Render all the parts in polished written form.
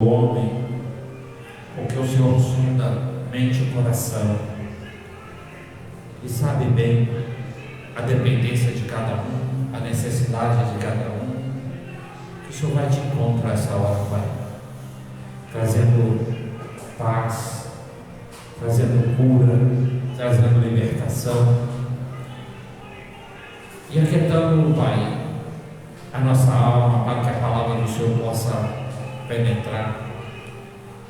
o homem, porque o Senhor sonda mente e coração e sabe bem a dependência de cada um, a necessidade de cada um. Que o Senhor vai te encontrar essa hora, Pai, trazendo paz, trazendo cura, trazendo libertação e aquietando, Pai, a nossa alma, para que a palavra do Senhor possa penetrar,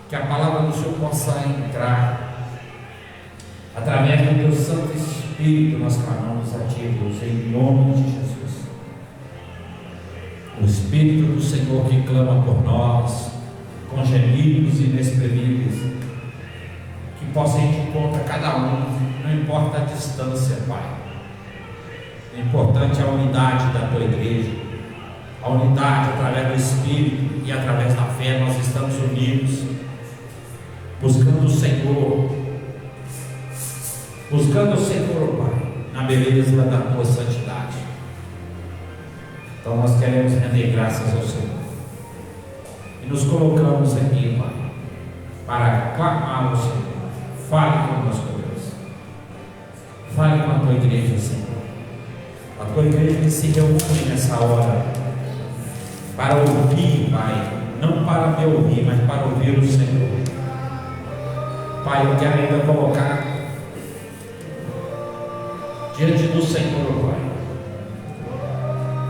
que a palavra do Senhor possa entrar. Através do teu Santo Espírito nós clamamos a Ti, Deus, em nome de Jesus. O Espírito do Senhor que clama por nós com gemidos inexprimíveis, que possa ir de conta a cada um, não importa a distância, Pai. O importante é a unidade da Tua igreja, a unidade através do Espírito e através da fé. Nós estamos unidos, buscando o Senhor, Pai, na beleza da Tua santidade. Então nós queremos render graças ao Senhor e nos colocamos aqui, Pai, para clamar ao Senhor. Fale conosco, Deus, fale com a Tua igreja, Senhor, a Tua igreja que se reúne nessa hora para ouvir, Pai, não para me ouvir, mas para ouvir o Senhor. Pai, eu quero ainda colocar diante do Senhor, Pai,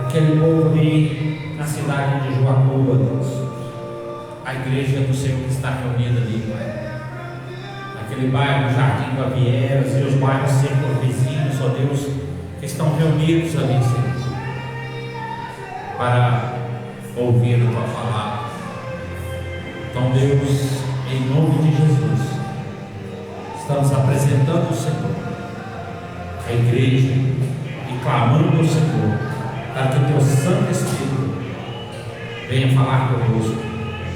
aquele povo ali na cidade de Joacuba, Deus, a igreja do Senhor que está reunida ali, Pai, aquele bairro Jardim Gavieras e os bairros circunvizinhos, ó Deus, que estão reunidos ali, Senhor, para ouvir a Tua palavra. Então, Deus, em nome de Jesus, estamos apresentando o Senhor, a igreja, e clamando ao Senhor para que o Teu Santo Espírito venha falar conosco,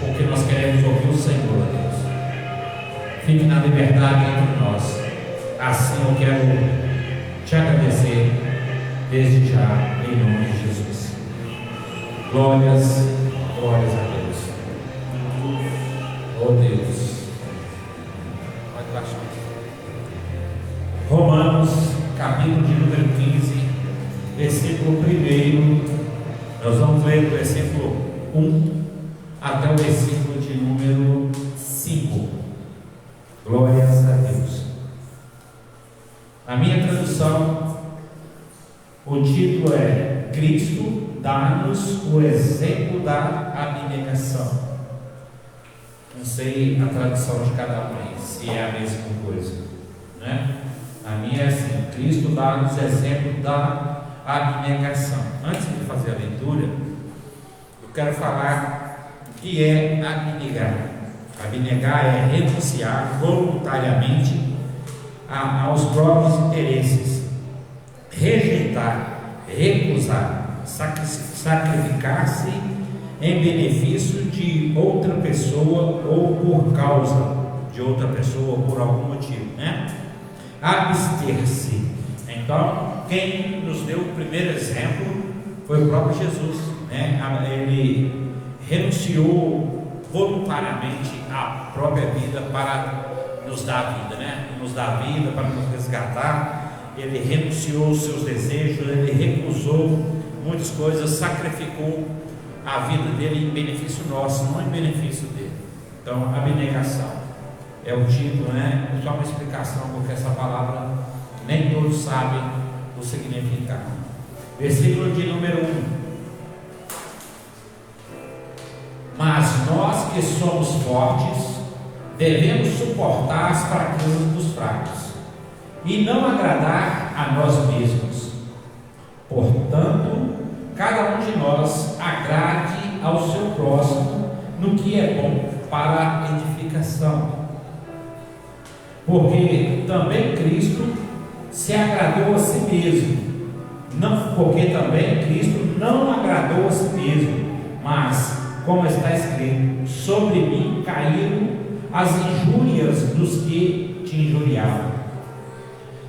porque nós queremos ouvir o Senhor, Deus. Fique na liberdade entre nós. Assim eu quero Te agradecer desde já, em nome de Jesus. Glórias a Deus. Oh Deus. Pode baixar. Romanos, capítulo de número 15, versículo 1. Nós vamos ler do versículo 1 até o versículo de número 5. Glórias a Deus. A minha tradução, o título é: Cristo dá-nos o exemplo da abnegação. Não sei a tradução de cada um, se é a mesma coisa, né? A minha é assim: Cristo dá-nos o exemplo da abnegação. Antes de fazer a leitura, eu quero falar o que é abnegar. Abnegar é renunciar voluntariamente aos próprios interesses, rejeitar, recusar, sacrificar-se em benefício de outra pessoa ou por causa de outra pessoa ou por algum motivo, né? Abster-se. Então, quem nos deu o primeiro exemplo foi o próprio Jesus, né? Ele renunciou voluntariamente à própria vida para nos dar vida, né? Nos dar vida, para nos resgatar. Ele renunciou aos seus desejos, ele recusou muitas coisas, sacrificou a vida dele em benefício nosso, não em benefício dele. Então, abnegação é o título, né? Só uma explicação, porque essa palavra nem todos sabem o significado. Versículo de número 1. Mas nós que somos fortes devemos suportar as fraquezas dos fracos e não agradar a nós mesmos. Portanto, cada um de nós agrade ao seu próximo no que é bom para a edificação. Porque também Cristo se agradou a si mesmo, porque também Cristo não agradou a si mesmo, mas, como está escrito, sobre mim caíram as injúrias dos que te injuriavam.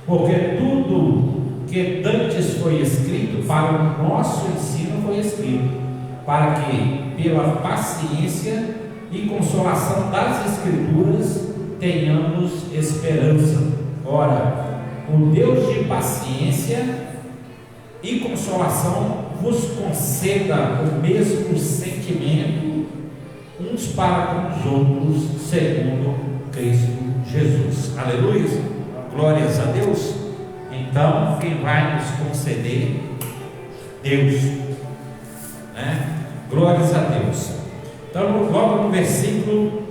Porque tudo que dantes foi escrito para o nosso ensino foi escrito, para que, pela paciência e consolação das Escrituras, tenhamos esperança. Ora, o Deus de paciência e consolação vos conceda o mesmo sentimento uns para com os outros, segundo Cristo Jesus. Aleluia, glórias a Deus. Então, quem vai nos conceder? Deus, né? Glórias a Deus. Então, logo no versículo,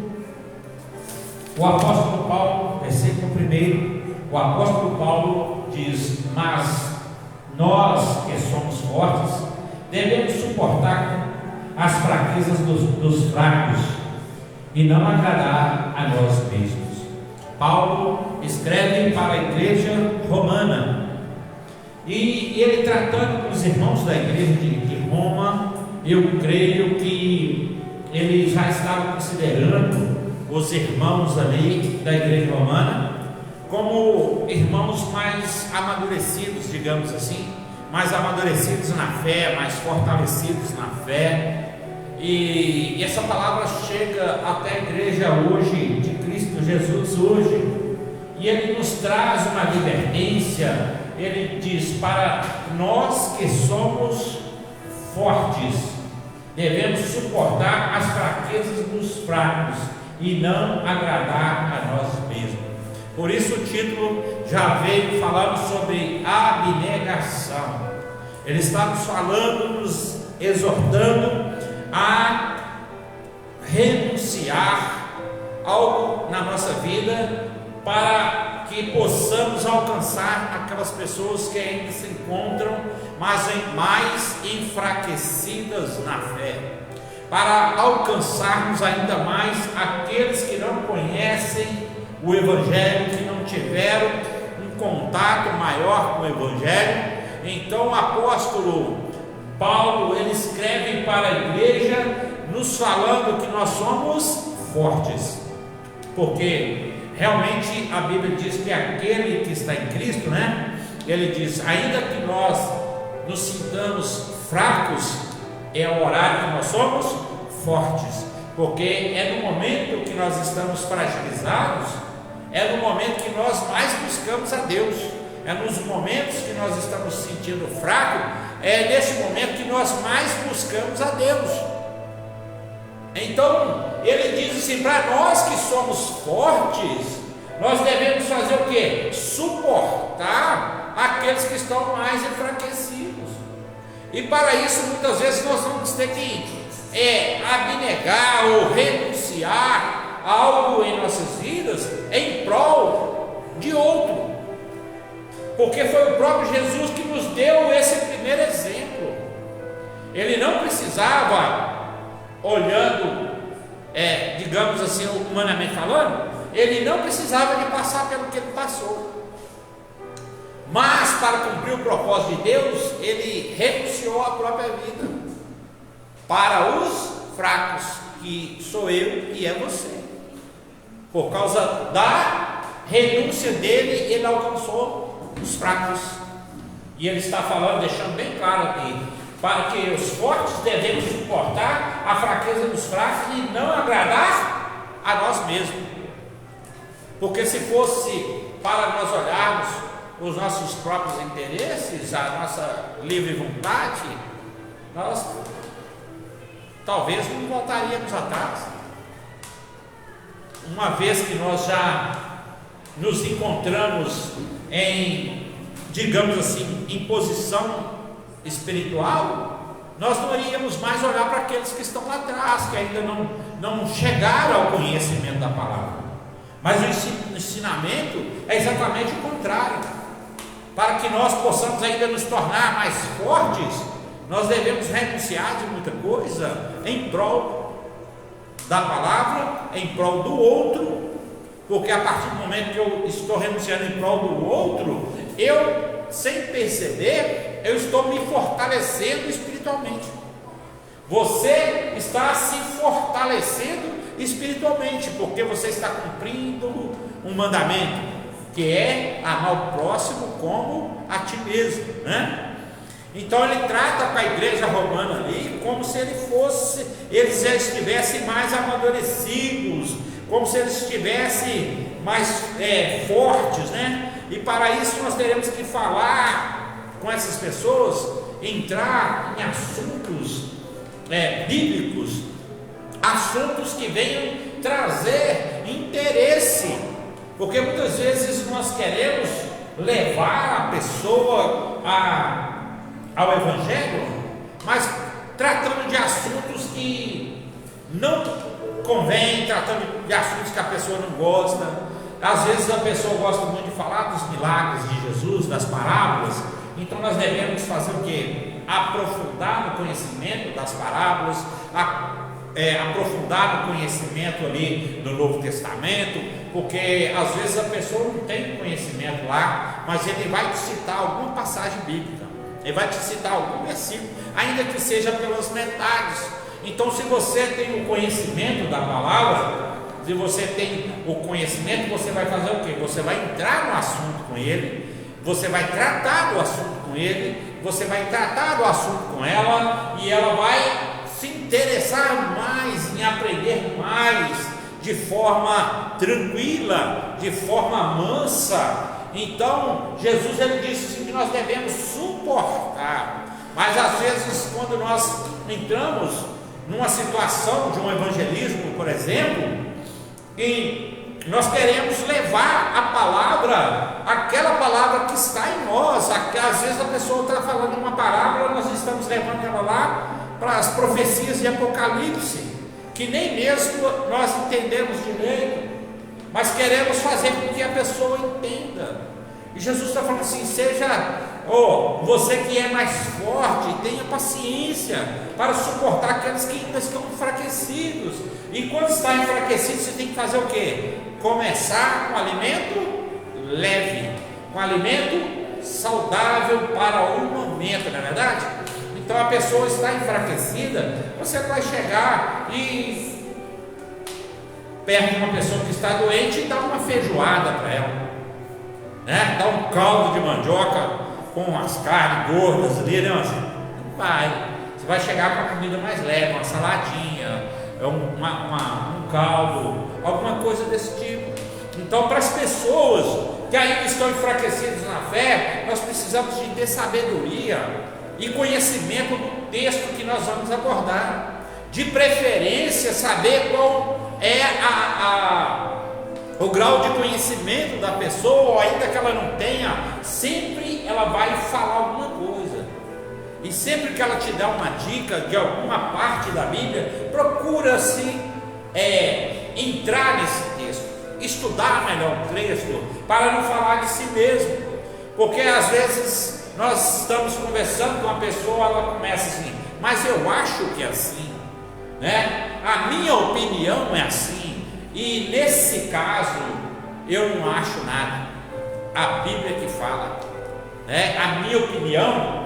o apóstolo Paulo, versículo 1, o apóstolo Paulo diz: mas nós que somos fortes, devemos suportar as fraquezas dos fracos e não agradar a nós mesmos. Paulo escreve para a igreja romana, e ele tratando com os irmãos da igreja de Roma, eu creio que ele já estava considerando os irmãos ali da igreja romana como irmãos mais amadurecidos, digamos assim, mais amadurecidos na fé, mais fortalecidos na fé. E essa palavra chega até a igreja hoje, de Cristo Jesus hoje, e ele nos traz uma advertência. Ele diz: para nós que somos fortes, devemos suportar as fraquezas dos fracos e não agradar a nós mesmos. Por isso o título já veio falando sobre abnegação. Ele está nos falando, nos exortando a renunciar algo na nossa vida, para que possamos alcançar aquelas pessoas que ainda se encontram mais enfraquecidas na fé, para alcançarmos ainda mais aqueles que não conhecem o Evangelho, que não tiveram um contato maior com o Evangelho. Então o apóstolo Paulo, ele escreve para a igreja, nos falando que nós somos fortes, porque realmente a Bíblia diz que aquele que está em Cristo, né? Ele diz: ainda que nós nos sintamos fracos, é o horário que nós somos fortes, porque é no momento que nós estamos fragilizados, é no momento que nós mais buscamos a Deus, é nos momentos que nós estamos sentindo fraco, é nesse momento que nós mais buscamos a Deus. Então ele diz assim: para nós que somos fortes, nós devemos fazer o quê? Suportar aqueles que estão mais enfraquecidos. E para isso muitas vezes nós vamos ter que abnegar ou renunciar a algo em nossas vidas em prol de outro, porque foi o próprio Jesus que nos deu esse primeiro exemplo. Ele não precisava, olhando, digamos assim, humanamente falando, ele não precisava de passar pelo que ele passou, mas para cumprir o propósito de Deus, ele renunciou à própria vida para os fracos, que sou eu e é você. Por causa da renúncia dele, ele alcançou os fracos. E ele está falando, deixando bem claro aqui, para que os fortes devemos suportar a fraqueza dos fracos e não agradar a nós mesmos. Porque se fosse para nós olharmos os nossos próprios interesses, a nossa livre vontade, nós talvez não voltaríamos atrás. Uma vez que nós já nos encontramos em, digamos assim, em posição espiritual, nós não iríamos mais olhar para aqueles que estão lá atrás, que ainda não chegaram ao conhecimento da palavra. Mas o ensinamento é exatamente o contrário. Para que nós possamos ainda nos tornar mais fortes, nós devemos renunciar de muita coisa em prol da palavra, em prol do outro, porque a partir do momento que eu estou renunciando em prol do outro, eu, sem perceber, eu estou me fortalecendo espiritualmente. Você está se fortalecendo espiritualmente, porque você está cumprindo um mandamento, que é amar o próximo como a ti mesmo, né? Então ele trata com a igreja romana ali como se eles já estivessem mais amadurecidos, como se eles estivessem mais fortes, né? E para isso nós teremos que falar com essas pessoas, entrar em assuntos bíblicos, assuntos que venham trazer interesse, porque muitas vezes nós queremos levar a pessoa ao Evangelho, mas tratando de assuntos que não convém, tratando de assuntos que a pessoa não gosta. Às vezes a pessoa gosta muito de falar dos milagres de Jesus, das parábolas, então nós devemos fazer o quê? Aprofundar no conhecimento das parábolas, aprofundar no conhecimento ali do Novo Testamento, porque às vezes a pessoa não tem conhecimento lá, mas ele vai te citar alguma passagem bíblica, ele vai te citar algum versículo, ainda que seja pelas metades. Então, se você tem o conhecimento da palavra, se você tem o conhecimento, você vai fazer o quê? Você vai entrar no assunto com ele, você vai tratar do assunto com ele, você vai tratar do assunto com ela, e ela vai se interessar mais em aprender mais, de forma tranquila, de forma mansa. Então Jesus ele disse assim, que nós devemos suportar, mas às vezes quando nós entramos numa situação de um evangelismo, por exemplo, e nós queremos levar a palavra, aquela palavra que está em nós, às vezes a pessoa está falando uma parábola, nós estamos levando ela lá para as profecias de Apocalipse, que nem mesmo nós entendemos direito, mas queremos fazer com que a pessoa entenda. E Jesus está falando assim, você que é mais forte, tenha paciência para suportar aqueles que ainda estão enfraquecidos. E quando está enfraquecido, você tem que fazer o quê? Começar com alimento leve, com alimento saudável para o momento, não é verdade? Então a pessoa está enfraquecida, você vai chegar e perto de uma pessoa que está doente e dá uma feijoada para ela, né? Dá um caldo de mandioca com as carnes gordas ali, né? Não vai. Você vai chegar com a comida mais leve, uma saladinha, um caldo, alguma coisa desse tipo. Então, para as pessoas que ainda estão enfraquecidas na fé, nós precisamos de ter sabedoria e conhecimento do texto que nós vamos abordar. De preferência, saber qual é o grau de conhecimento da pessoa, ainda que ela não tenha, sempre ela vai falar alguma coisa. E sempre que ela te dá uma dica de alguma parte da Bíblia, procura-se entrar nesse texto, estudar melhor o texto, para não falar de si mesmo. Porque às vezes nós estamos conversando com uma pessoa, ela começa assim, mas eu acho que é assim, né? A minha opinião é assim, e nesse caso eu não acho nada, a Bíblia que fala, né? A minha opinião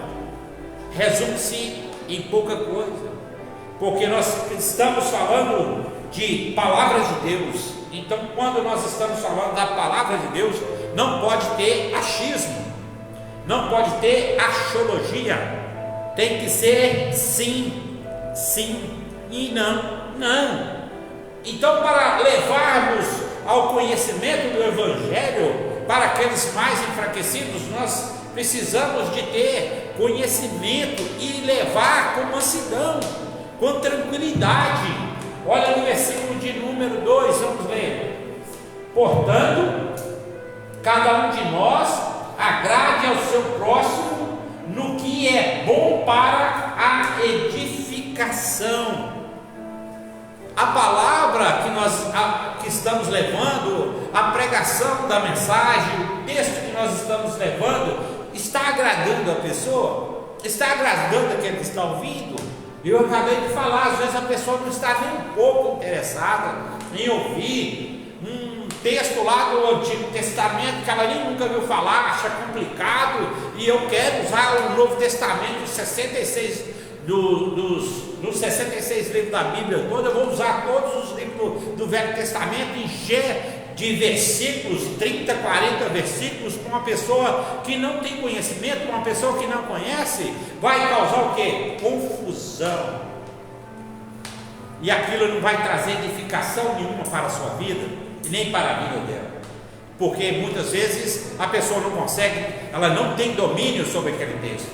resume-se em pouca coisa, porque nós estamos falando de palavras de Deus. Então, quando nós estamos falando da palavra de Deus, não pode ter achismo, não pode ter axiologia, tem que ser sim, sim e não, não. Então, para levarmos ao conhecimento do Evangelho para aqueles mais enfraquecidos, nós precisamos de ter conhecimento e levar com mansidão, com tranquilidade. Olha no versículo de número 2, vamos ler. Portanto, cada um de nós agrade ao seu próximo no que é bom para a edificação. A palavra que estamos levando, a pregação da mensagem, o texto que nós estamos levando, está agradando a pessoa? Está agradando aquele que está ouvindo? Eu acabei de falar, às vezes a pessoa não está nem um pouco interessada em ouvir um texto lá do Antigo Testamento que ela nem nunca viu falar, acha complicado, e eu quero usar o Novo Testamento, os 66 dos 66 livros da Bíblia toda, eu vou usar todos os livros do Velho Testamento, encher de versículos, 30, 40 versículos, para uma pessoa que não tem conhecimento, uma pessoa que não conhece, vai causar o quê? Confusão. E aquilo não vai trazer edificação nenhuma para a sua vida, e nem para a vida dela. Porque muitas vezes a pessoa não consegue, ela não tem domínio sobre aquele texto,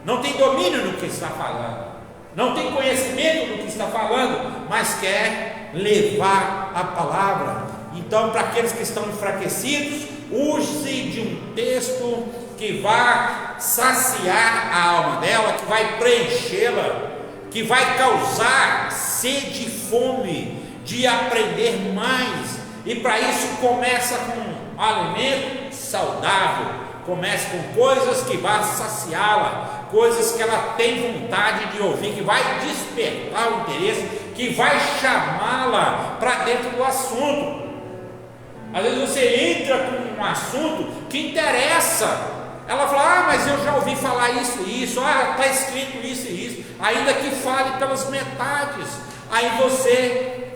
não tem domínio no que está falando, não tem conhecimento do que está falando, mas quer levar a palavra. Então, para aqueles que estão enfraquecidos, use de um texto que vai saciar a alma dela, que vai preenchê-la, que vai causar sede e fome de aprender mais. E para isso começa com alimento saudável, começa com coisas que vão saciá-la, coisas que ela tem vontade de ouvir, que vai despertar o interesse, que vai chamá-la para dentro do assunto. Às vezes você entra com um assunto que interessa, ela fala, mas eu já ouvi falar isso e isso, está escrito isso e isso, ainda que fale pelas metades, aí você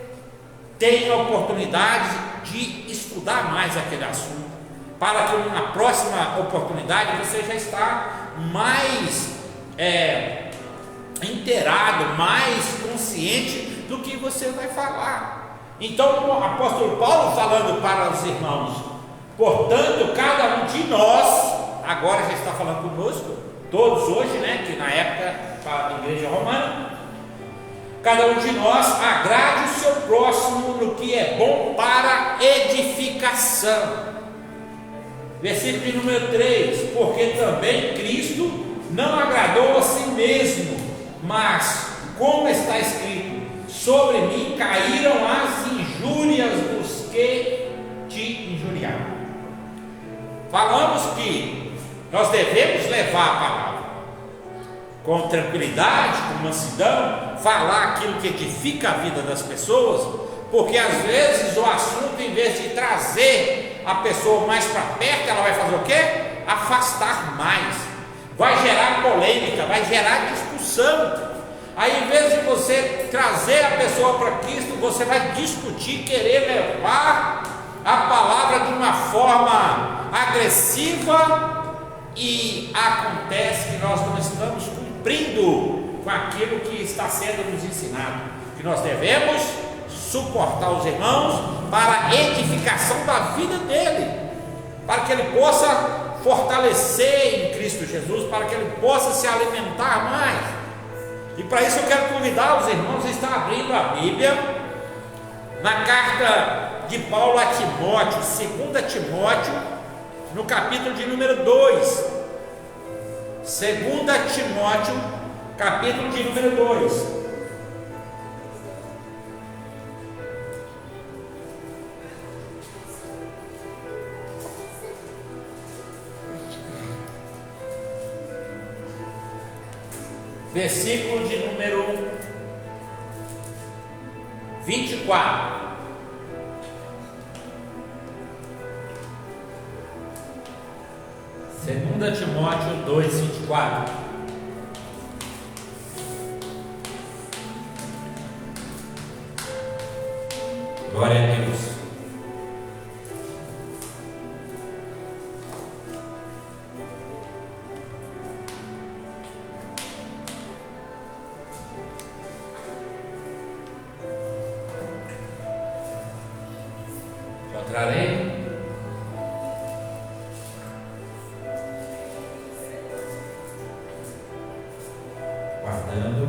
tem a oportunidade de estudar mais aquele assunto, para que na próxima oportunidade você já está mais inteirado, mais consciente do que você vai falar. Então o apóstolo Paulo falando para os irmãos, portanto cada um de nós, agora já está falando conosco, todos hoje, né, que na época para a igreja romana, cada um de nós agrade o seu próximo no que é bom para edificação. Versículo de número 3: porque também Cristo não agradou a si mesmo, mas, como está escrito, sobre mim caíram as injúrias dos que te injuriaram. Falamos que nós devemos levar a palavra com tranquilidade, com mansidão, falar aquilo que edifica a vida das pessoas, porque às vezes o assunto, em vez de trazer a pessoa mais para perto, ela vai fazer o quê? Afastar mais, vai gerar polêmica, vai gerar discussão. Aí, em vez de você trazer a pessoa para Cristo, você vai discutir, querer levar a palavra de uma forma agressiva, e acontece que nós não estamos cumprindo com aquilo que está sendo nos ensinado, que nós devemos suportar os irmãos para a edificação da vida dele, para que ele possa fortalecer em Cristo Jesus, para que ele possa se alimentar mais. E para isso eu quero convidar os irmãos a estar abrindo a Bíblia na carta de Paulo a Timóteo, 2 Timóteo, no capítulo de número 2. 2 Timóteo, capítulo de número 2. Versículo de número 24. Segunda Timóteo 2:24. Glória a Deus. Encontrarei. Guardando.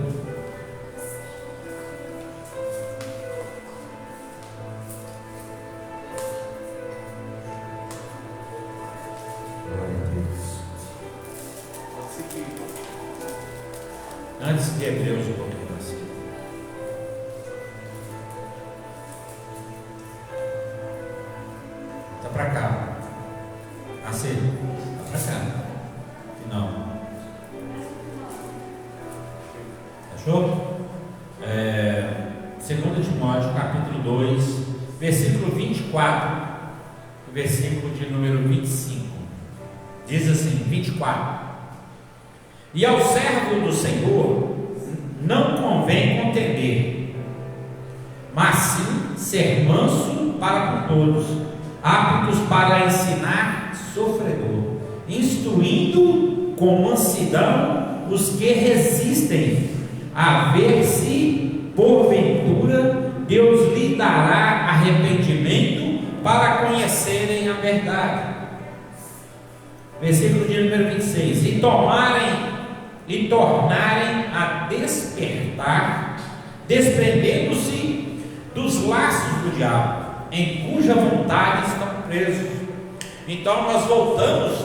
Glória a Deus. Antes de Hebreus um pouquinho assim. Tá para cá. Assim. Tá para cá. Não. Achou? 2 Timóteo, capítulo 2, versículo 24, versículo de número 25. Diz assim, 24: e ao servo do Senhor não convém contender, mas sim ser manso para com todos, aptos para ensinar, sofredor, instruindo com mansidão os que resistem, a ver se porventura Deus lhe dará arrependimento para conhecerem a verdade. Versículo de número 26: e tornarem a despertar, desprendendo-se dos laços do diabo, em cuja vontade estão presos. Então nós voltamos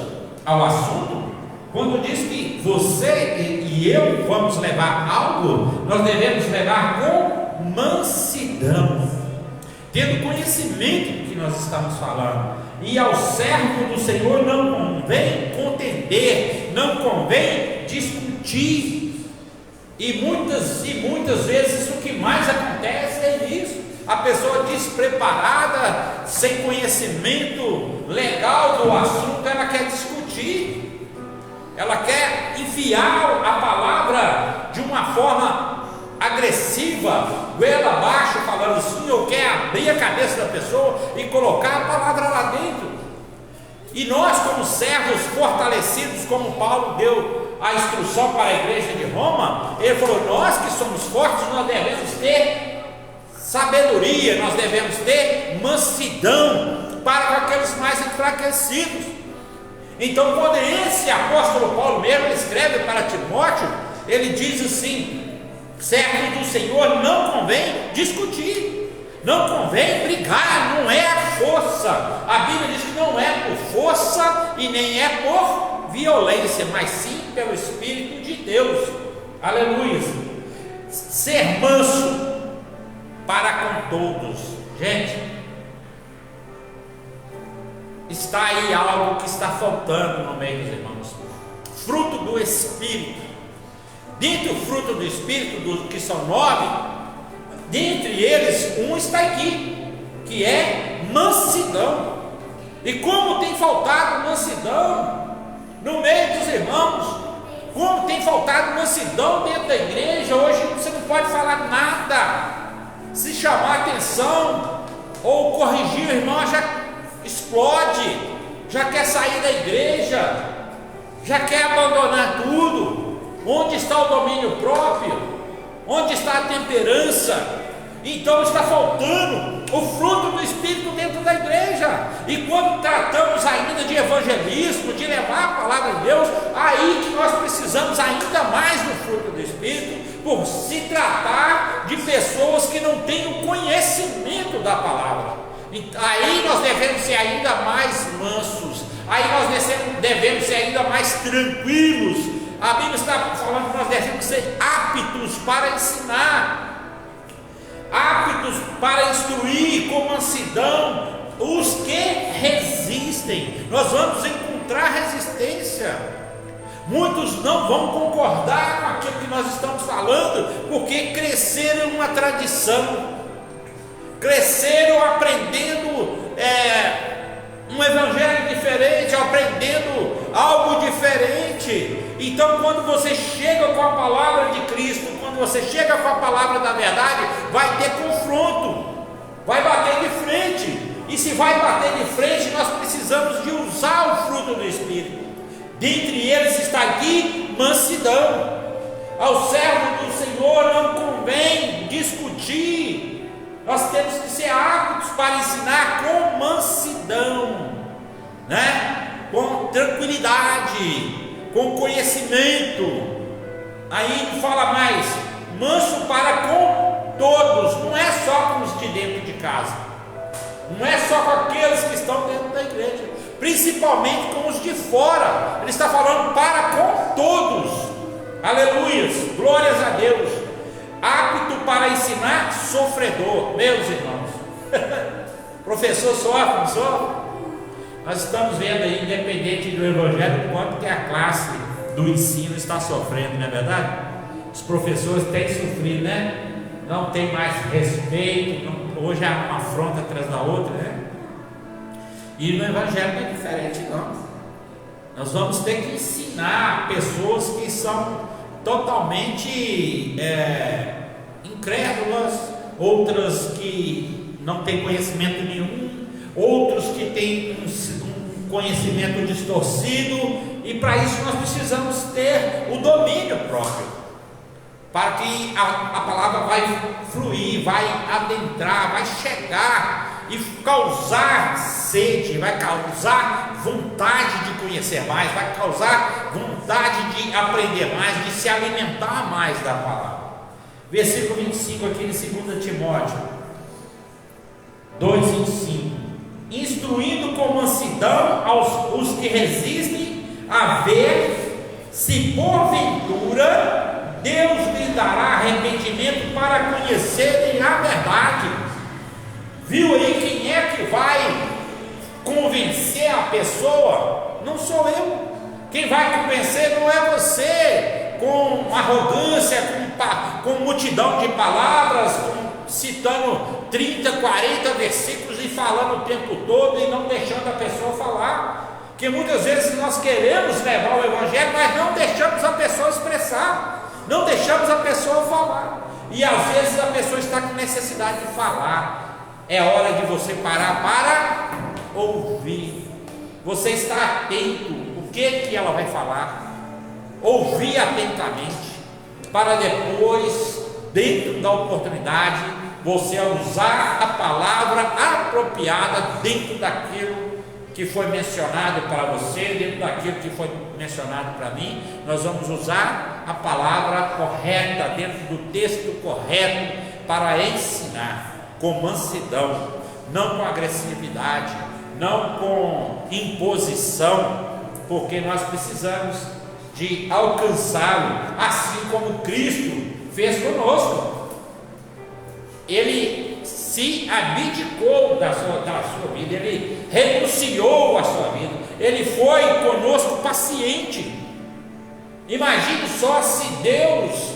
ao assunto, quando diz que você e eu vamos levar algo, nós devemos levar com mansidão, tendo conhecimento do que nós estamos falando. E ao servo do Senhor não convém contender, não convém discutir. E muitas vezes o que mais acontece é isso: a pessoa despreparada, sem conhecimento legal do assunto, ela quer discutir, ela quer enfiar a palavra de uma forma agressiva, goela abaixo, falando assim, ou quer abrir a cabeça da pessoa e colocar a palavra lá dentro. E nós, como servos fortalecidos, como Paulo deu a instrução para a igreja de Roma, ele falou: nós que somos fortes, nós devemos ter sabedoria, nós devemos ter mansidão para com aqueles mais enfraquecidos. Então, quando esse apóstolo Paulo mesmo escreve para Timóteo, ele diz assim: servo do Senhor não convém discutir, não convém brigar, não é a força. A Bíblia diz que não é por força e nem é por violência, mas sim pelo Espírito de Deus. Aleluia. Ser manso para com todos. Gente, está aí algo que está faltando no meio dos irmãos: fruto do Espírito. Dentre o fruto do Espírito, que são 9, dentre eles um está aqui, que é mansidão. E como tem faltado mansidão no meio dos irmãos, como tem faltado mansidão dentro da igreja. Hoje você não pode falar nada, se chamar atenção ou corrigir o irmão, já explode, já quer sair da igreja, já quer abandonar tudo. Onde está o domínio próprio? Onde está a temperança? Então está faltando o fruto do Espírito dentro da igreja. E quando tratamos ainda de evangelismo, de levar a palavra de Deus, aí que nós precisamos ainda mais do fruto do Espírito, por se tratar de pessoas que não têm o conhecimento da palavra. Aí nós devemos ser ainda mais mansos, aí nós devemos ser ainda mais tranquilos. A Bíblia está falando que nós devemos ser aptos para ensinar, aptos para instruir com mansidão os que resistem. Nós vamos encontrar resistência. Muitos não vão concordar com aquilo que nós estamos falando, porque cresceram em uma tradição, cresceram aprendendo um evangelho diferente, aprendendo algo diferente. Então, quando você chega com a palavra de Cristo, quando você chega com a palavra da verdade, vai ter confronto, vai bater de frente. E se vai bater de frente, nós precisamos de usar o fruto do Espírito. Dentre eles está aqui mansidão. Ao servo do Senhor não convém discutir. Nós temos que ser aptos para ensinar com mansidão, né? Com tranquilidade, com conhecimento. Aí fala mais: manso para com todos. Não é só com os de dentro de casa, não é só com aqueles que estão dentro da igreja, principalmente com os de fora. Ele está falando para com todos. Aleluias, glórias a Deus. Apto para ensinar, sofredor. Meus irmãos, professor sofre, não sofre? Nós estamos vendo aí, independente do evangelho, quanto que a classe do ensino está sofrendo, não é verdade? Os professores têm sofrido, né? Não tem mais respeito, hoje há uma afronta atrás da outra, né? E no evangelho não é diferente, não. Nós vamos ter que ensinar pessoas que são totalmente incrédulas, outras que não têm conhecimento nenhum, outros que têm um conhecimento distorcido, e para isso nós precisamos ter o domínio próprio, para que a palavra vai fluir, vai adentrar, vai chegar e causar sede, vai causar vontade de conhecer mais, vai causar vontade de aprender mais, de se alimentar mais da palavra. Versículo 25 aqui em 2 Timóteo 2:25: instruindo com mansidão os que resistem, a ver se porventura Deus lhe dará arrependimento para conhecerem a verdade. Viu aí quem é que vai convencer a pessoa? Não sou eu. Quem vai convencer não é você, com arrogância, com multidão de palavras, citando 30, 40 versículos e falando o tempo todo e não deixando a pessoa falar. Porque muitas vezes nós queremos levar o evangelho, mas não deixamos a pessoa expressar, não deixamos a pessoa falar, e às vezes a pessoa está com necessidade de falar. É hora de você parar para ouvir. Você está atento o que ela vai falar, ouvir atentamente, para depois, dentro da oportunidade, você usar a palavra apropriada dentro daquilo que foi mencionado para você, dentro daquilo que foi mencionado para mim. Nós vamos usar a palavra correta, dentro do texto correto, para ensinar com mansidão, não com agressividade, não com imposição, porque nós precisamos de alcançá-lo, assim como Cristo fez conosco. Ele se abdicou da sua vida, ele renunciou a sua vida, ele foi conosco paciente. Imagine só se Deus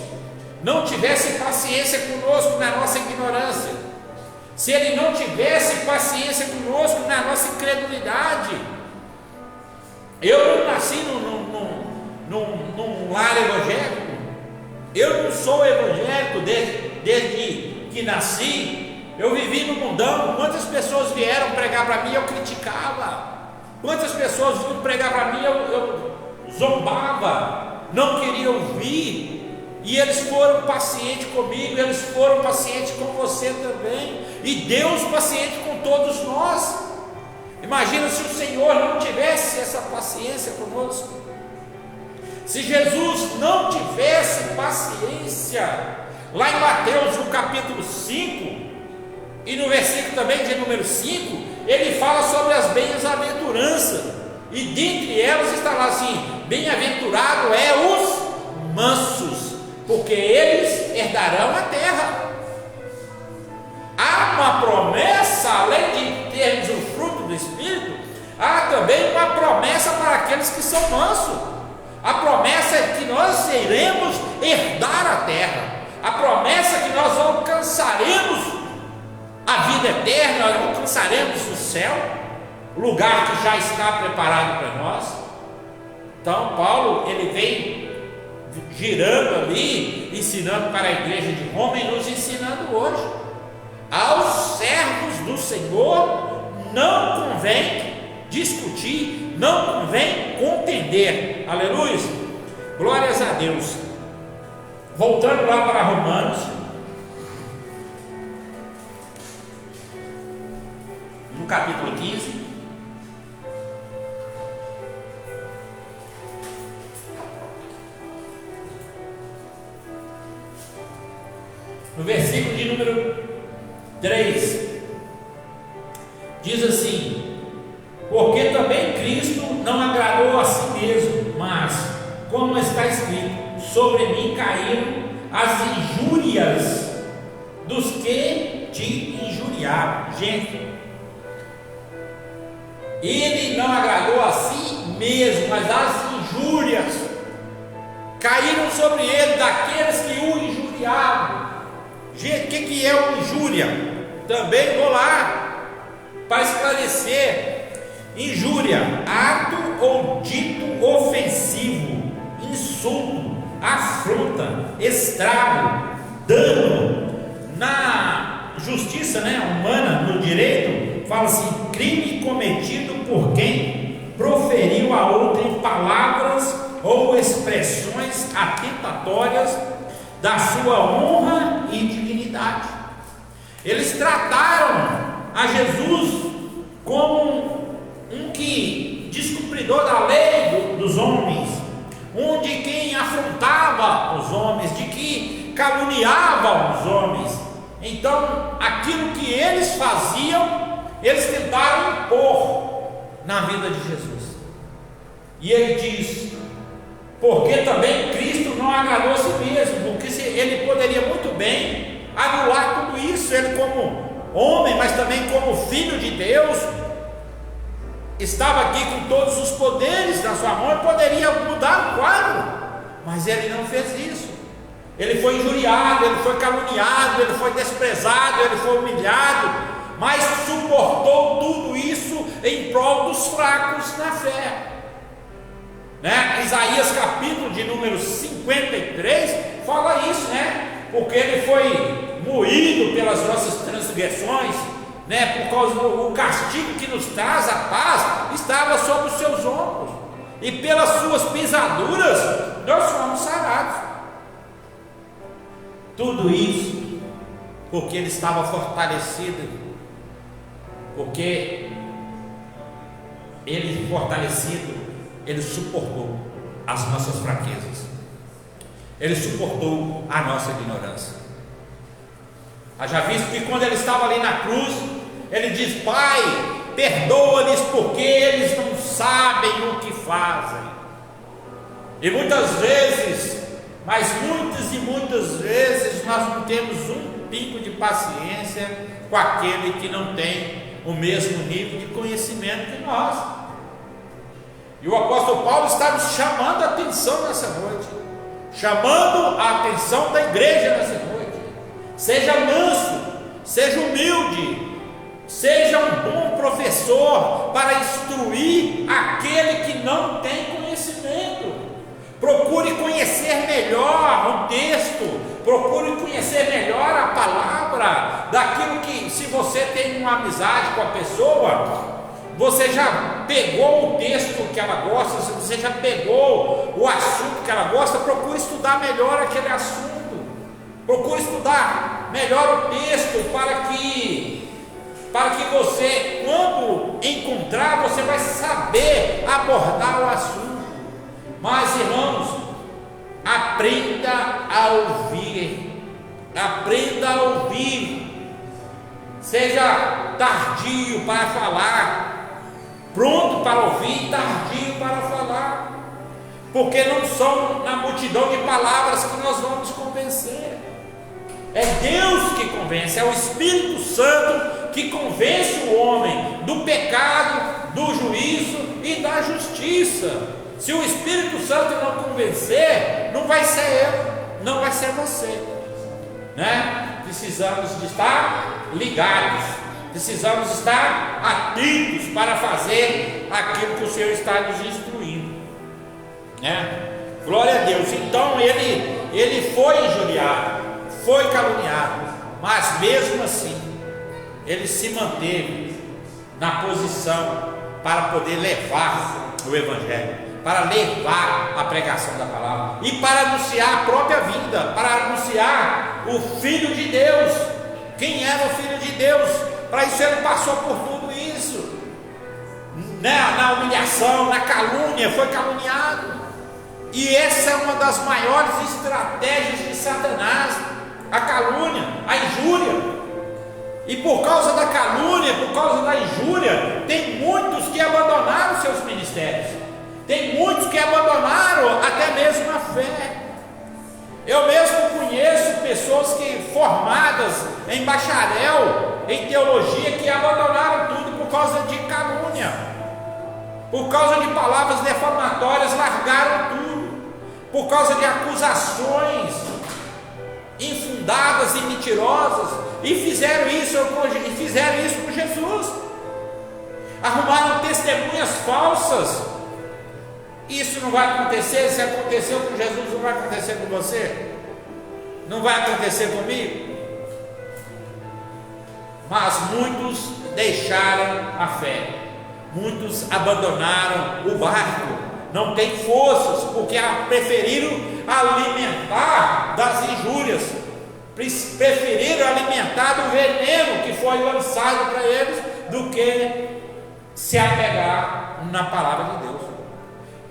não tivesse paciência conosco na nossa ignorância, se Ele não tivesse paciência conosco na nossa incredulidade. Eu não nasci num lar evangélico, eu não sou evangélico desde que nasci. Eu vivi no mundão. Quantas pessoas vieram pregar para mim, eu criticava. Quantas pessoas vinham pregar para mim, eu zombava, não queria ouvir. E eles foram pacientes comigo, eles foram pacientes com você também, e Deus paciente com todos nós. Imagina se o Senhor não tivesse essa paciência conosco, se Jesus não tivesse paciência. Lá em Mateus, no capítulo 5, e no versículo também de número 5, ele fala sobre as bem-aventuranças, e dentre elas está lá assim: bem-aventurado é os mansos, porque eles herdarão a terra. Há uma promessa, além de termos o fruto do Espírito, há também uma promessa para aqueles que são mansos. A promessa é que nós iremos herdar a terra, a promessa é que nós alcançaremos a vida eterna, alcançaremos o céu, o lugar que já está preparado para nós. Então Paulo, ele vem girando ali, ensinando para a igreja de Roma e nos ensinando hoje. Aos servos do Senhor não convém discutir, não convém contender. Aleluia, glórias a Deus. Voltando lá para Romanos, no capítulo 15, no versículo de número 3, diz assim: porque também Cristo não agradou a si mesmo, mas, como está escrito, sobre mim caíram as injúrias dos que te injuriaram. Gente, ele não agradou a si mesmo, mas as injúrias caíram sobre ele, daqueles que o injuriaram. Gente, o que é uma injúria? Também vou lá para esclarecer. Injúria, ato ou dito ofensivo, insulto, afronta, estrago, dano. justiça, né, humana, no direito, fala assim: crime cometido por quem proferiu a outrem palavras ou expressões atentatórias da sua honra e dignidade. Eles trataram a Jesus como um que descumpridor da lei dos homens, um de quem afrontava os homens, de que caluniava os homens. Então, aquilo que eles faziam, eles tentaram impor na vida de Jesus. E ele diz: porque também Cristo não agradou a si mesmo, porque ele poderia muito bem anular tudo isso. Ele, como homem, mas também como filho de Deus, estava aqui com todos os poderes na sua mão e poderia mudar o quadro, mas ele não fez isso. Ele foi injuriado, ele foi caluniado, ele foi desprezado, ele foi humilhado, mas suportou tudo isso em prol dos fracos na fé, né? Isaías capítulo de número 53 fala isso, né? Porque ele foi moído pelas nossas transgressões, né? Por causa do castigo que nos traz a paz estava sobre os seus ombros, e pelas suas pisaduras nós fomos sarados. Tudo isso porque ele estava fortalecido, porque ele fortalecido, ele suportou as nossas fraquezas, ele suportou a nossa ignorância. Haja visto que quando ele estava ali na cruz, ele diz: Pai, perdoa-lhes porque eles não sabem o que fazem. E muitas vezes, mas muitas e muitas vezes, nós não temos um pingo de paciência com aquele que não tem o mesmo nível de conhecimento que nós. E o apóstolo Paulo está nos chamando a atenção nessa noite, chamando a atenção da igreja nessa noite. Seja manso, seja humilde, seja um bom professor para instruir aquele que não tem conhecimento. Procure conhecer melhor o texto, procure conhecer melhor a palavra, daquilo que, se você tem uma amizade com a pessoa, você já pegou o texto que ela gosta, se você já pegou o assunto que ela gosta, procure estudar melhor aquele assunto, procure estudar melhor o texto, para que você, quando encontrar, você vai saber abordar o assunto. Mas, irmãos, aprenda a ouvir, seja tardio para falar, pronto para ouvir e tardio para falar, porque não são na multidão de palavras que nós vamos convencer, é Deus que convence, é o Espírito Santo que convence o homem do pecado, do juízo e da justiça. Se o Espírito Santo não convencer, não vai ser eu, não vai ser você, né? Precisamos de estar ligados, precisamos estar atentos para fazer aquilo que o Senhor está nos instruindo, né? Glória a Deus. Então ele foi injuriado, foi caluniado, mas mesmo assim ele se manteve na posição para poder levar o Evangelho, para levar a pregação da palavra e para anunciar a própria vida, para anunciar o Filho de Deus. Quem era o Filho de Deus? Para isso ele passou por tudo isso, né? Na humilhação, na calúnia, foi caluniado. E essa é uma das maiores estratégias de Satanás, a calúnia, a injúria. E por causa da calúnia, por causa da injúria, tem muitos que abandonaram seus ministérios. Tem muitos que abandonaram até mesmo a fé. Eu mesmo conheço pessoas que, formadas em bacharel, em teologia, que abandonaram tudo por causa de calúnia, por causa de palavras defamatórias, largaram tudo, por causa de acusações infundadas e mentirosas, e fizeram isso com Jesus, arrumaram testemunhas falsas. Isso não vai acontecer. Se aconteceu com Jesus, não vai acontecer com você? Não vai acontecer comigo? mas muitos deixaram a fé, muitos abandonaram o barco, não têm forças, porque preferiram alimentar das injúrias, preferiram alimentar do veneno que foi lançado para eles, do que se apegar na palavra de Deus.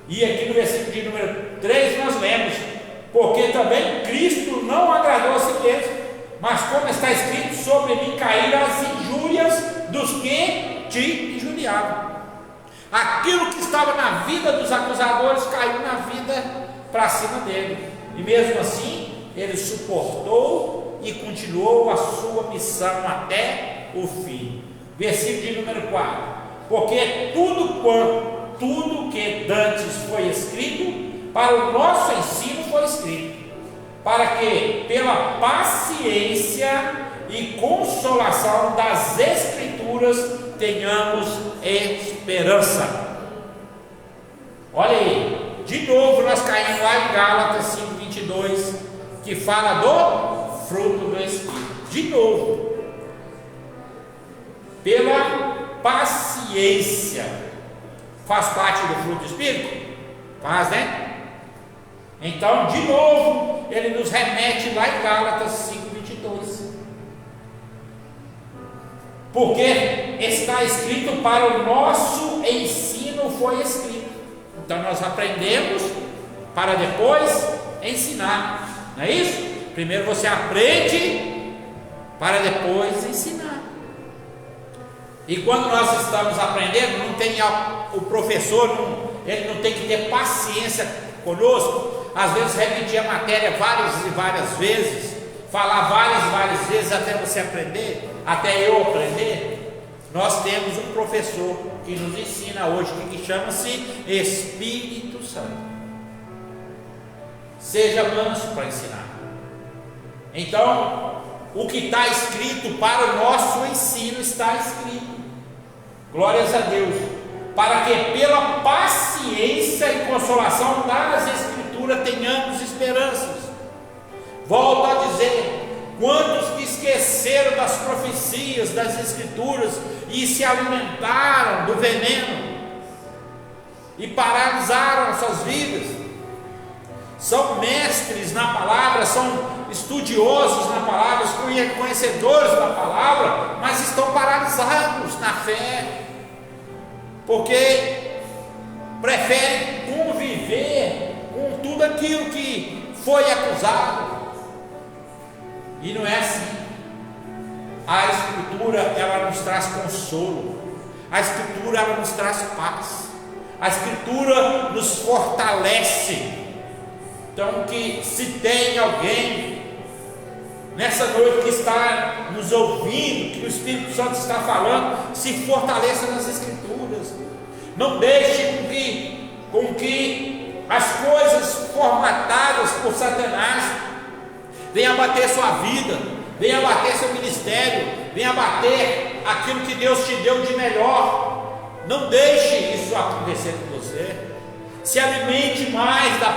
E aqui no versículo de número 3 nós lemos: porque também Cristo não agradou a si mesmo, mas como está escrito, sobre mim caíram as injúrias dos que te injuriavam. Aquilo que estava na vida dos acusadores caiu na vida para cima dele, e mesmo assim ele suportou e continuou a sua missão até o fim. Versículo de número 4: porque tudo que dantes foi escrito para o nosso ensino foi escrito, para que pela paciência e consolação das Escrituras tenhamos esperança. Olha aí, de novo nós caímos lá em Gálatas 5:22, que fala do fruto do Espírito. De novo, pela paciência. Faz parte do fruto do Espírito? Faz, né? Então, de novo, ele nos remete lá em Gálatas 5:22. Porque está escrito para o nosso ensino foi escrito. Então nós aprendemos para depois ensinar, não é isso? Primeiro você aprende para depois ensinar. E quando nós estamos aprendendo, não tem o professor, ele não tem que ter paciência conosco. Às vezes repetir a matéria várias e várias vezes, falar várias e várias vezes até você aprender, até eu aprender. Nós temos um professor que nos ensina hoje, que chama-se Espírito Santo. Seja manso para ensinar. Então, o que está escrito para o nosso ensino está escrito. Glórias a Deus. Para que pela paciência e consolação das Escrituras tenhamos esperanças. Volto a dizer: quantos que esqueceram das profecias das Escrituras e se alimentaram do veneno e paralisaram as suas vidas? São mestres na palavra, são estudiosos na palavra, conhecedores da palavra, mas estão paralisados na fé, porque preferem conviver com tudo aquilo que foi acusado. E não é assim. A Escritura, ela nos traz consolo, a Escritura, ela nos traz paz, a Escritura nos fortalece. Então, que se tem alguém nessa noite que está nos ouvindo, que o Espírito Santo está falando, se fortaleça nas Escrituras. Não deixe com que as coisas formatadas por Satanás venha abater sua vida, venha abater seu ministério, venha abater aquilo que Deus te deu de melhor. Não deixe isso acontecer com você. Se alimente mais da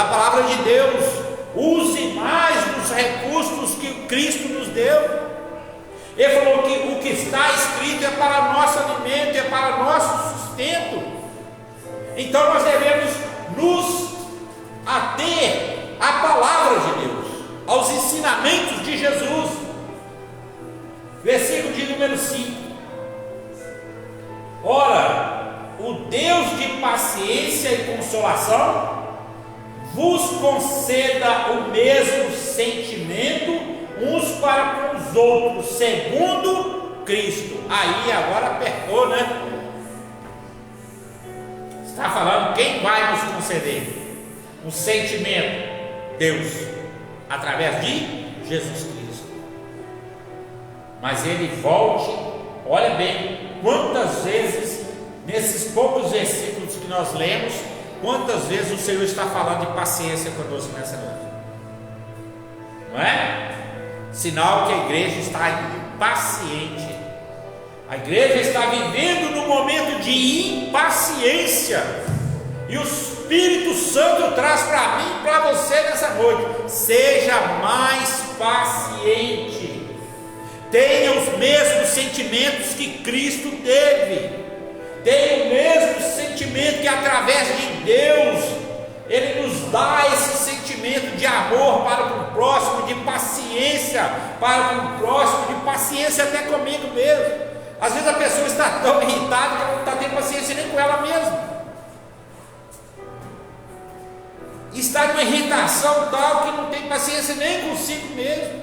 palavra de Deus. Use mais dos recursos que Cristo nos deu. Ele falou que o que está escrito é para nosso alimento, é para nosso sustento. Então nós devemos nos ater à palavra de Deus, aos ensinamentos de Jesus. Versículo de número 5: ora, o Deus de paciência e consolação vos conceda o mesmo sentimento uns para com os outros, segundo Cristo. Aí agora apertou, né? Está falando quem vai nos conceder um sentimento? Deus, através de Jesus Cristo. Mas ele volte, olha bem, quantas vezes nesses poucos versículos que nós lemos, quantas vezes o Senhor está falando de paciência conosco nessa noite? Não é? Sinal que a igreja está impaciente. A igreja está vivendo num momento de impaciência. E o Espírito Santo traz para mim e para você nessa noite: seja mais paciente. tenha os mesmos sentimentos que Cristo teve, tenha o mesmo sentimento que através de Deus Ele nos dá esse sentimento de amor para com o próximo, de paciência para com o próximo, de paciência até comigo mesmo. Às vezes a pessoa está tão irritada que ela não está tendo paciência nem com ela mesma, está numa irritação tal que não tem paciência nem consigo mesmo.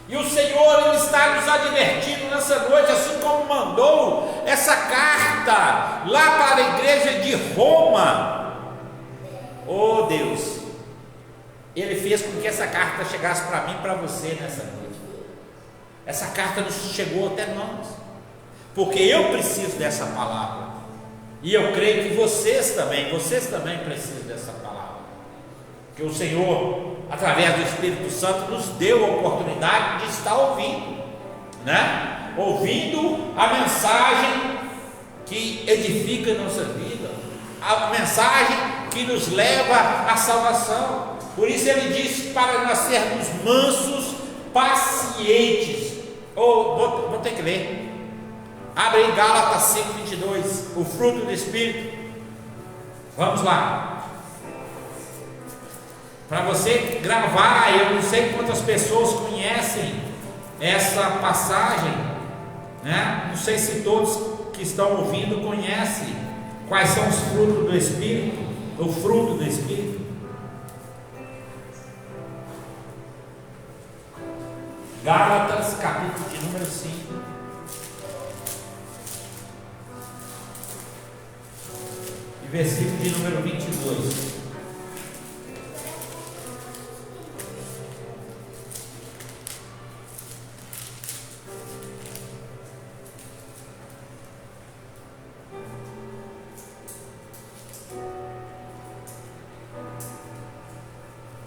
E o Senhor, Ele está nos advertindo nessa noite, assim como mandou essa carta lá para a igreja de Roma. Oh Deus, Ele fez com que essa carta chegasse para mim e para você nessa noite. Essa carta nos chegou até nós, porque eu preciso dessa palavra, e eu creio que vocês também precisam dessa palavra, que o Senhor, através do Espírito Santo, nos deu a oportunidade de estar ouvindo, né? Ouvindo a mensagem que edifica a nossa vida, a mensagem que nos leva à salvação. Por isso Ele disse para nós sermos mansos, pacientes. Vou ter que ler. Abre em Gálatas 5:22, o fruto do Espírito. Vamos lá. Para você gravar, eu não sei quantas pessoas conhecem essa passagem, né? Não sei se todos que estão ouvindo conhecem quais são os frutos do Espírito, o fruto do Espírito. Gálatas, capítulo de número 5. E versículo de número 22.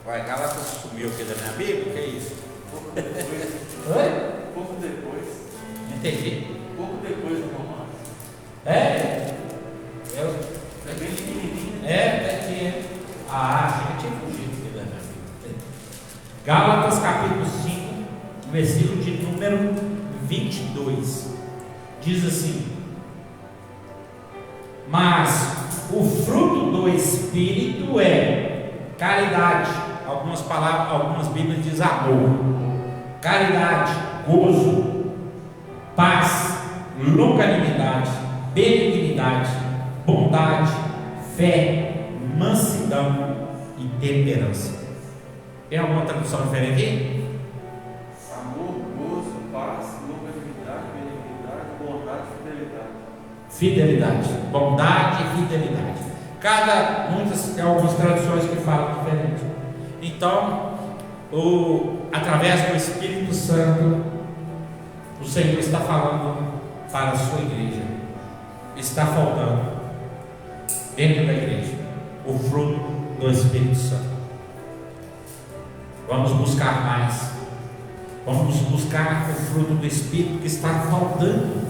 Vai, Gálatas sumiu aqui da minha Bíblia, o que é isso? Pouco depois. Oi? Pouco depois. Entendi. Pouco depois do romano. É bem pequenininho. que eu tinha fugido aqui da minha Bíblia. Gálatas capítulo 5, versículo de número 22. Diz assim: mas o fruto do Espírito é caridade. Algumas Bíblias dizem amor, caridade, gozo, paz, longanimidade, benignidade, bondade, fé, mansidão e temperança. Tem alguma tradução diferente aqui? Amor, gozo, paz, longanimidade, benignidade, bondade e Fidelidade, bondade e fidelidade. Tem algumas traduções que falam diferente. Então, através do Espírito Santo, o Senhor está falando para a sua igreja. Está faltando dentro da igreja o fruto do Espírito Santo. Vamos buscar mais. Vamos buscar o fruto do Espírito que está faltando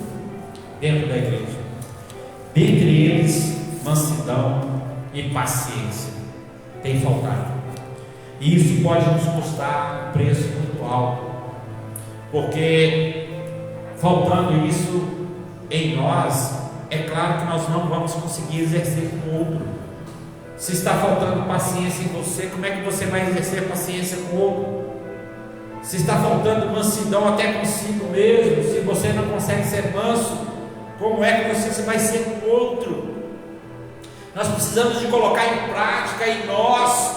dentro da igreja. Dentre eles, mansidão e paciência tem faltado. E isso pode nos custar um preço muito alto, porque faltando isso em nós, é claro que nós não vamos conseguir exercer com o outro. Se está faltando paciência em você, como é que você vai exercer paciência com o outro? Se está faltando mansidão até consigo mesmo, se você não consegue ser manso, como é que você vai ser com o outro? Nós precisamos de colocar em prática em nós,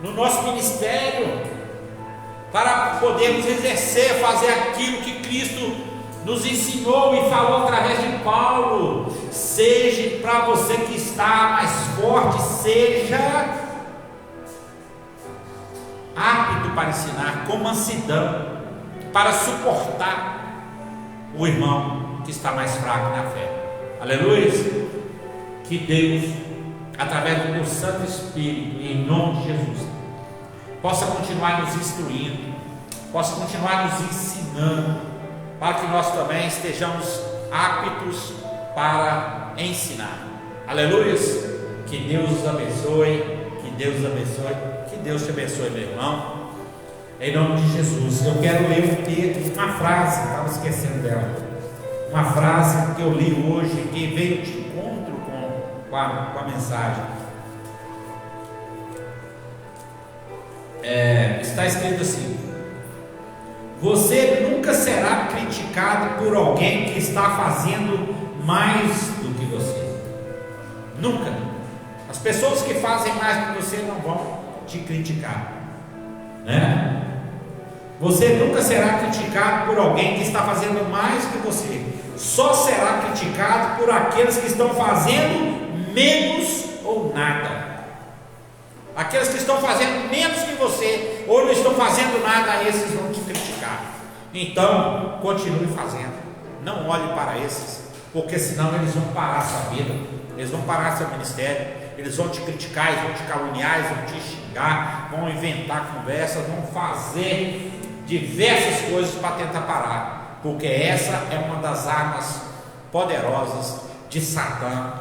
no nosso ministério, para podermos exercer, fazer aquilo que Cristo nos ensinou e falou através de Paulo. Seja, para você que está mais forte, seja apto para ensinar, com mansidão, para suportar o irmão que está mais fraco na fé. Aleluia. Que Deus, através do teu Santo Espírito, em nome de Jesus, possa continuar nos instruindo, possa continuar nos ensinando, para que nós também estejamos aptos para ensinar. Aleluia. Que Deus os abençoe, que Deus os abençoe, que Deus te abençoe, meu irmão. Em nome de Jesus. Eu quero ler uma frase, estava esquecendo dela. Uma frase que eu li hoje, que veio de encontro com a mensagem. Está escrito assim: você nunca será criticado por alguém que está fazendo mais do que você. Nunca. As pessoas que fazem mais do que você não vão te criticar, né? Você nunca será criticado por alguém que está fazendo mais que você. Só será criticado por aqueles que estão fazendo menos ou nada. Aqueles que estão fazendo menos que você, ou não estão fazendo nada, esses vão te criticar. Então, continue fazendo. Não olhe para esses, porque senão eles vão parar sua vida, eles vão parar seu ministério, eles vão te criticar, eles vão te caluniar, eles vão te xingar, vão inventar conversas, vão fazer diversas coisas para tentar parar, porque essa é uma das armas poderosas de Satã